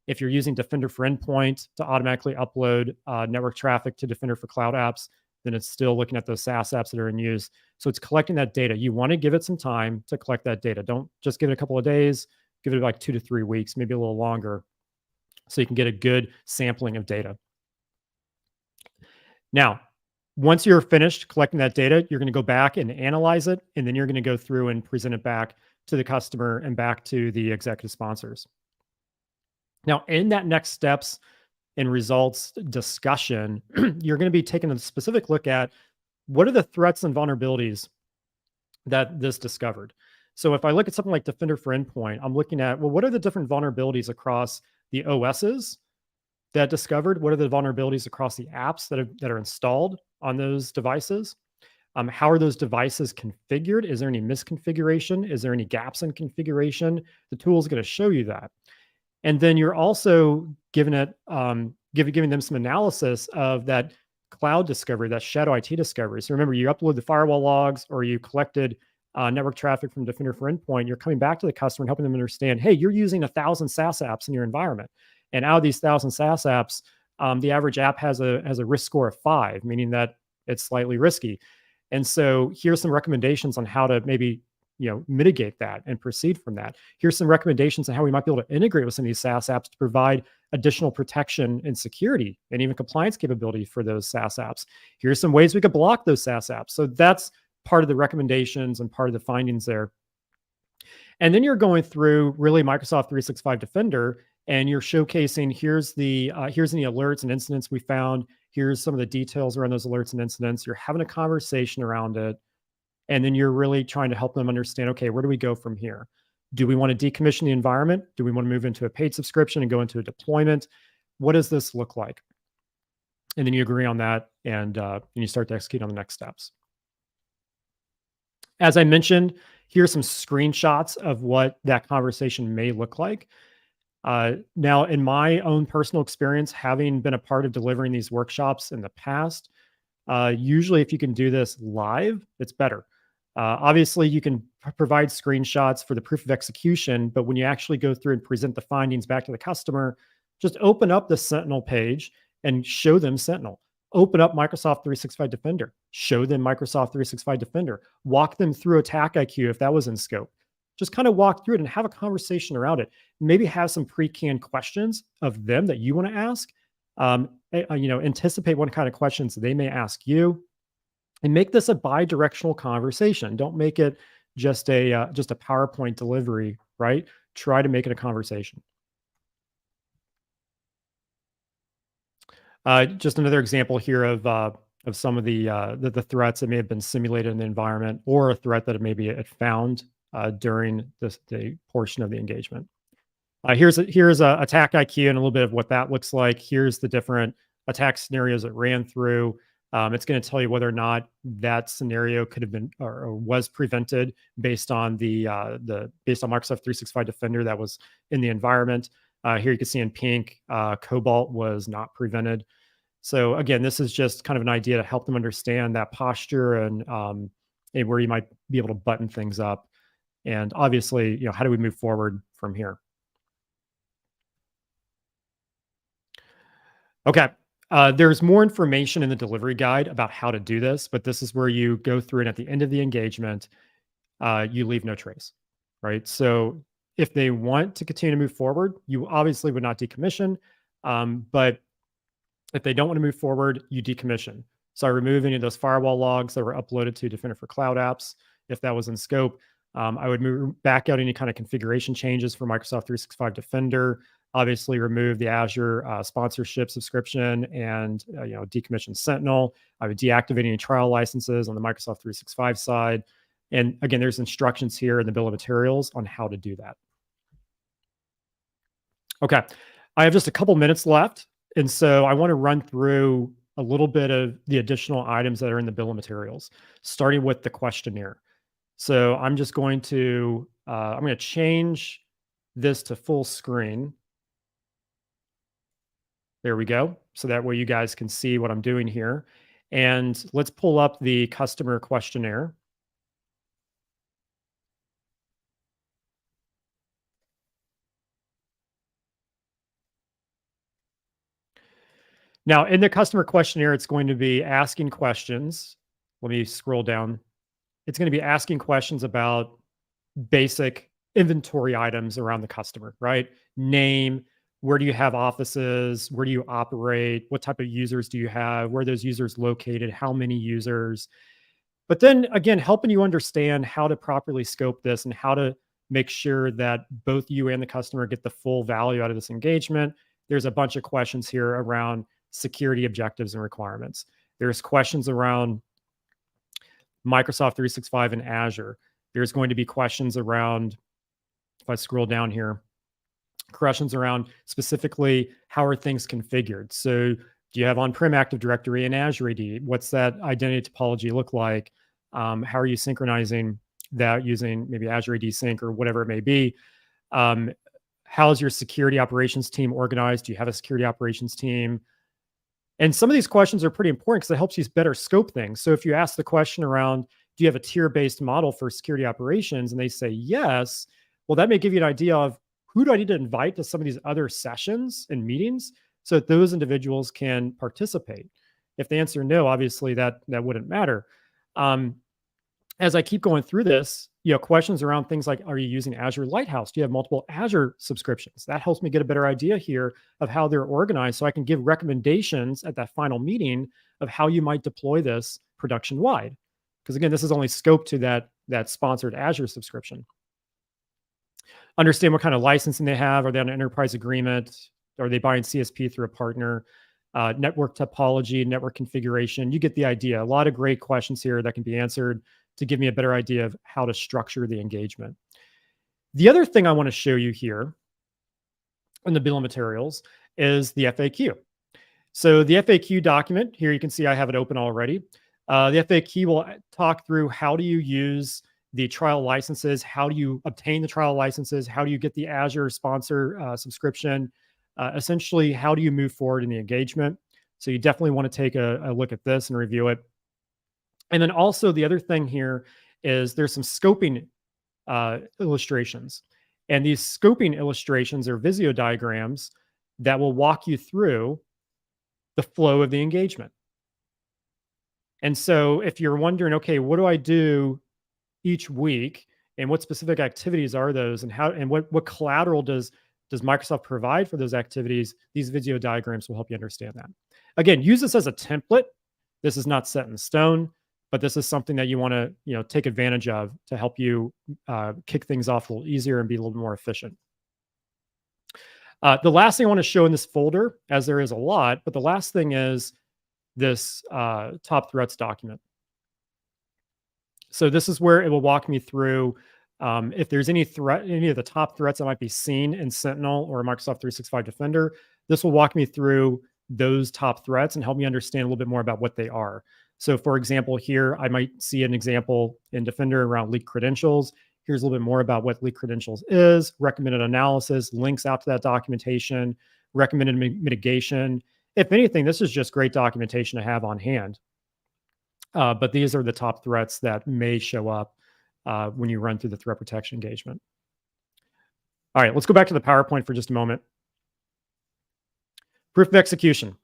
If you're using Defender for Endpoint to automatically upload network traffic to Defender for Cloud apps, then it's still looking at those SaaS apps that are in use. So it's collecting that data. You want to give it some time to collect that data. Don't just give it a couple of days, give it like 2 to 3 weeks, maybe a little longer, so you can get a good sampling of data. Now, once you're finished collecting that data, you're going to go back and analyze it, and then you're going to go through and present it back to the customer and back to the executive sponsors. Now, in that next steps and results discussion, you're going to be taking a specific look at what are the threats and vulnerabilities that this discovered. So if I look at something like Defender for Endpoint, I'm looking at, well, what are the different vulnerabilities across the OSs that discovered? What are the vulnerabilities across the apps that are installed on those devices? How are those devices configured? Is there any misconfiguration? Is there any gaps in configuration? The tool is going to show you that. And then you're also giving them some analysis of that cloud discovery, that shadow IT discovery. So remember, you upload the firewall logs or you collected network traffic from Defender for Endpoint. You're coming back to the customer and helping them understand, hey, you're using 1,000 SaaS apps in your environment. And out of these 1,000 SaaS apps, the average app has a risk score of 5, meaning that it's slightly risky. And so here's some recommendations on how to maybe mitigate that and proceed from that. Here's some recommendations on how we might be able to integrate with some of these SaaS apps to provide additional protection and security and even compliance capability for those SaaS apps. Here's some ways we could block those SaaS apps. So that's part of the recommendations and part of the findings there. And then you're going through really Microsoft 365 Defender and you're showcasing here's any alerts and incidents we found. Here's some of the details around those alerts and incidents. You're having a conversation around it. And then you're really trying to help them understand, okay, where do we go from here? Do we want to decommission the environment? Do we want to move into a paid subscription and go into a deployment? What does this look like? And then you agree on that, and you start to execute on the next steps. As I mentioned, here's some screenshots of what that conversation may look like. Now, in my own personal experience, having been a part of delivering these workshops in the past, usually if you can do this live, it's better. Obviously, you can provide screenshots for the proof of execution, but when you actually go through and present the findings back to the customer, just open up the Sentinel page and show them Sentinel. Open up Microsoft 365 Defender, show them Microsoft 365 Defender, walk them through Attack IQ if that was in scope. Just kind of walk through it and have a conversation around it. Maybe have some pre-canned questions of them that you want to ask. Anticipate what kind of questions they may ask you, and make this a bi-directional conversation. Don't make it just a PowerPoint delivery, right? Try to make it a conversation. Just another example here of some of the threats that may have been simulated in the environment, or a threat that maybe it found during the portion of the engagement. Here's a attack IQ and a little bit of what that looks like. Here's the different attack scenarios it ran through. It's going to tell you whether or not that scenario could have been or was prevented based on based on Microsoft 365 Defender that was in the environment. Here you can see in pink, Cobalt was not prevented. So again, this is just kind of an idea to help them understand that posture and where you might be able to button things up. And obviously, how do we move forward from here? Okay. There's more information in the delivery guide about how to do this, but this is where you go through it at the end of the engagement. You leave no trace, right? So if they want to continue to move forward, you obviously would not decommission. But if they don't want to move forward, you decommission. So I remove any of those firewall logs that were uploaded to Defender for Cloud Apps, if that was in scope. I would move back out any kind of configuration changes for Microsoft 365 Defender. Obviously, remove the Azure sponsorship subscription and decommission Sentinel. I would deactivate any trial licenses on the Microsoft 365 side. And again, there's instructions here in the bill of materials on how to do that. Okay, I have just a couple minutes left, and so I want to run through a little bit of the additional items that are in the bill of materials, starting with the questionnaire. So I'm just going to change this to full screen. There we go. So that way you guys can see what I'm doing here. And let's pull up the customer questionnaire. Now, in the customer questionnaire, it's going to be asking questions. Let me scroll down. It's going to be asking questions about basic inventory items around the customer, right? Name, where do you have offices? Where do you operate? What type of users do you have? Where are those users located? How many users? But then again, helping you understand how to properly scope this and how to make sure that both you and the customer get the full value out of this engagement. There's a bunch of questions here around security objectives and requirements. There's questions around Microsoft 365 and Azure. There's going to be questions around, if I scroll down here, questions around specifically how are things configured. So do you have on-prem Active Directory and Azure AD? What's that identity topology look like? How are you synchronizing that using maybe Azure AD Sync or whatever it may be? How's your security operations team organized? Do you have a security operations team? And some of these questions are pretty important because it helps you better scope things. So if you ask the question around, do you have a tier-based model for security operations? And they say yes, well, that may give you an idea of who do I need to invite to some of these other sessions and meetings so that those individuals can participate. If they answer no, obviously that wouldn't matter. As I keep going through this, questions around things like, are you using Azure Lighthouse? Do you have multiple Azure subscriptions? That helps me get a better idea here of how they're organized so I can give recommendations at that final meeting of how you might deploy this production-wide. Because again, this is only scoped to that sponsored Azure subscription. Understand what kind of licensing they have. Are they on an enterprise agreement? Are they buying CSP through a partner? network topology, network configuration. You get the idea. A lot of great questions here that can be answered to give me a better idea of how to structure the engagement. The other thing I want to show you here in the bill of materials is the FAQ. So the FAQ document, here you can see I have it open already. The FAQ will talk through how do you use the trial licenses, how do you obtain the trial licenses, how do you get the Azure sponsor subscription, essentially how do you move forward in the engagement. So you definitely want to take a look at this and review it. And then also the other thing here is there's some scoping illustrations. And these scoping illustrations are Visio diagrams that will walk you through the flow of the engagement. And so if you're wondering, okay, what do I do each week and what specific activities are those and how and what collateral does Microsoft provide for those activities, these Visio diagrams will help you understand that. Again, use this as a template. This is not set in stone, but this is something that you want to take advantage of to help you kick things off a little easier and be a little more efficient. The last thing I want to show in this folder, as there is a lot, but the last thing is this top threats document. So this is where it will walk me through if there's any of the top threats that might be seen in Sentinel or Microsoft 365 Defender. This will walk me through those top threats and help me understand a little bit more about what they are. So for example, here, I might see an example in Defender around leaked credentials. Here's a little bit more about what leaked credentials is, recommended analysis, links out to that documentation, recommended mitigation. If anything, this is just great documentation to have on hand. But these are the top threats that may show up when you run through the threat protection engagement. All right, let's go back to the PowerPoint for just a moment. Proof of execution.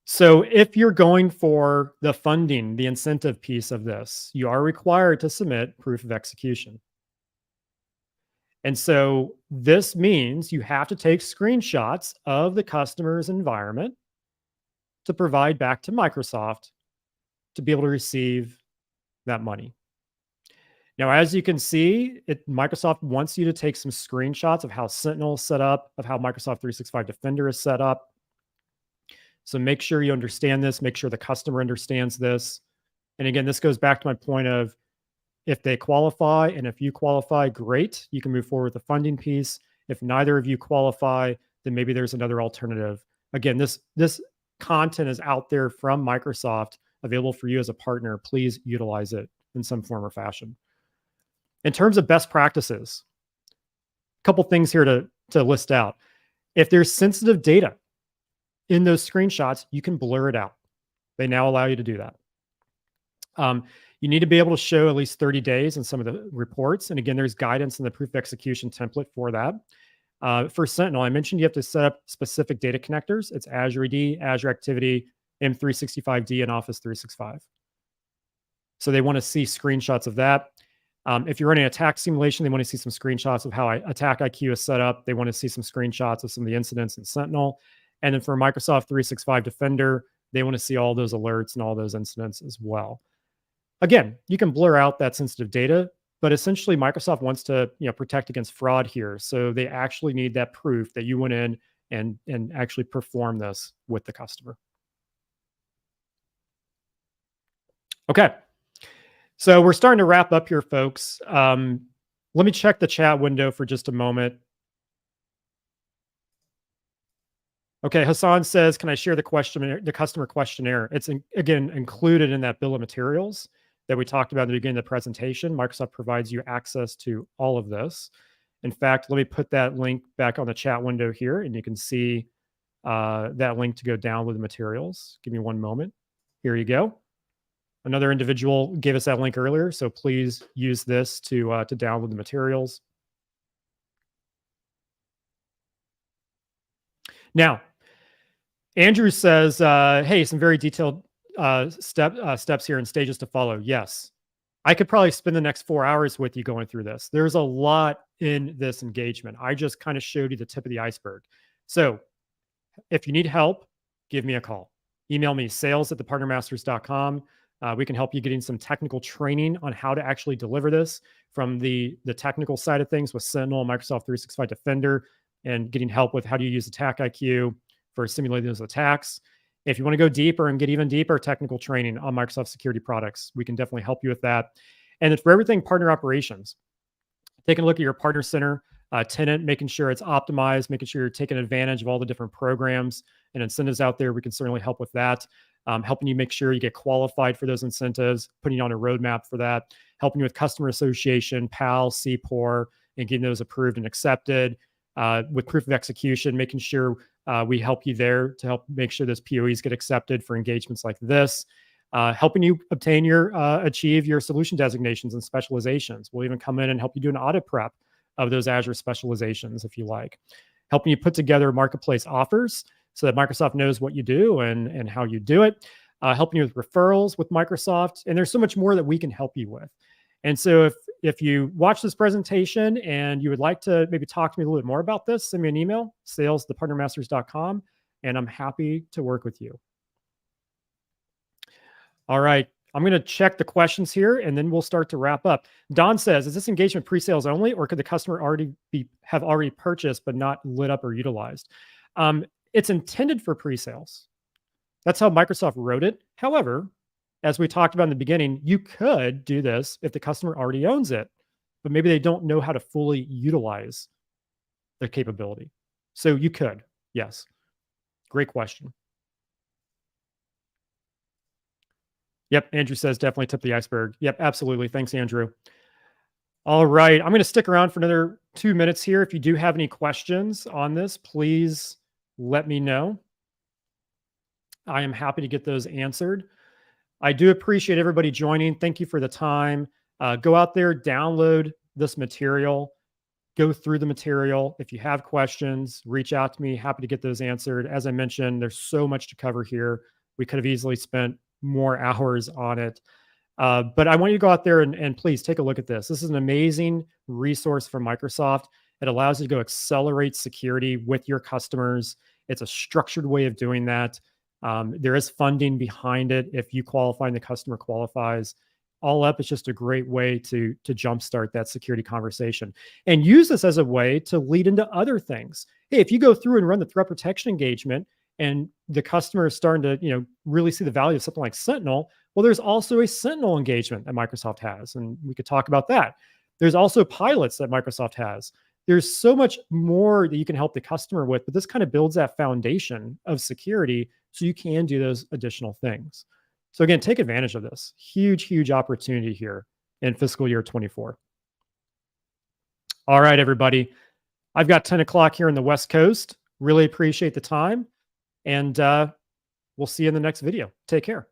So if you're going for the funding, the incentive piece of this, you are required to submit proof of execution. And so this means you have to take screenshots of the customer's environment to provide back to Microsoft to be able to receive that money. Now, as you can see, Microsoft wants you to take some screenshots of how Sentinel is set up, of how Microsoft 365 Defender is set up. So make sure you understand this, make sure the customer understands this. And again, this goes back to my point of if they qualify and if you qualify, great, you can move forward with the funding piece. If neither of you qualify, then maybe there's another alternative. Again, this content is out there from Microsoft, available for you as a partner. Please utilize it in some form or fashion. In terms of best practices, a couple things here to list out. If there's sensitive data in those screenshots, you can blur it out. They now allow you to do that. You need to be able to show at least 30 days in some of the reports. And again, there's guidance in the proof of execution template for that. For Sentinel, I mentioned you have to set up specific data connectors. It's Azure AD, Azure Activity, M365D, and Office 365. So they want to see screenshots of that. If you're running attack simulation, they want to see some screenshots of how attack IQ is set up. They want to see some screenshots of some of the incidents in Sentinel. And then for Microsoft 365 Defender, they want to see all those alerts and all those incidents as well. Again, you can blur out that sensitive data, but essentially Microsoft wants to protect against fraud here. So they actually need that proof that you went in and actually perform this with the customer. Okay. So we're starting to wrap up here, folks. Let me check the chat window for just a moment. Okay, Hassan says, can I share the customer questionnaire? It's again included in that bill of materials that we talked about at the beginning of the presentation. Microsoft provides you access to all of this. In fact, let me put that link back on the chat window here, and you can see that link to go download the materials. Give me one moment. Here you go. Another individual gave us that link earlier, so please use this to download the materials. Now, Andrew says, hey, some very detailed steps here and stages to follow. Yes, I could probably spend the next 4 hours with you going through this. There's a lot in this engagement. I just kind of showed you the tip of the iceberg. So if you need help, give me a call. Email me, sales@thepartnermasters.com. We can help you getting some technical training on how to actually deliver this from the technical side of things with Sentinel, Microsoft 365 Defender, and getting help with how do you use Attack IQ, for simulating those attacks. If you want to go deeper and get even deeper technical training on Microsoft security products, we can definitely help you with that. And for everything partner operations, taking a look at your partner center tenant, making sure it's optimized, making sure you're taking advantage of all the different programs and incentives out there. We can certainly help with that. Helping you make sure you get qualified for those incentives, putting you on a roadmap for that, helping you with customer association, PAL, CPOR, and getting those approved and accepted. With proof of execution, making sure we help you there to help make sure those POEs get accepted for engagements like this. Helping you obtain achieve your solution designations and specializations. We'll even come in and help you do an audit prep of those Azure specializations if you like. Helping you put together marketplace offers so that Microsoft knows what you do and how you do it. Helping you with referrals with Microsoft. And there's so much more that we can help you with. And so if you watch this presentation and you would like to maybe talk to me a little bit more about this, send me an email, sales@thepartnermasters.com, and I'm happy to work with you. All right, I'm going to check the questions here, and then we'll start to wrap up. Don says, is this engagement pre-sales only, or could the customer have already purchased but not lit up or utilized? It's intended for pre-sales. That's how Microsoft wrote it. However, as we talked about in the beginning, you could do this if the customer already owns it, but maybe they don't know how to fully utilize the capability. So you could, yes. Great question. Yep, Andrew says definitely tip the iceberg. Yep, absolutely. Thanks, Andrew. All right, I'm going to stick around for another 2 minutes here. If you do have any questions on this, please let me know. I am happy to get those answered. I do appreciate everybody joining. Thank you for the time. Go out there, download this material, go through the material. If you have questions, reach out to me. Happy to get those answered. As I mentioned, there's so much to cover here. We could have easily spent more hours on it. But I want you to go out there and please take a look at this. This is an amazing resource from Microsoft. It allows you to go accelerate security with your customers. It's a structured way of doing that. There is funding behind it if you qualify and the customer qualifies. All up, it's just a great way to jumpstart that security conversation. And use this as a way to lead into other things. Hey, if you go through and run the threat protection engagement and the customer is starting to really see the value of something like Sentinel, well, there's also a Sentinel engagement that Microsoft has, and we could talk about that. There's also pilots that Microsoft has. There's so much more that you can help the customer with, but this kind of builds that foundation of security so you can do those additional things. So again, take advantage of this. Huge, huge opportunity here in fiscal year 24. All right, everybody. I've got 10 o'clock here in the West Coast. Really appreciate the time. And we'll see you in the next video. Take care.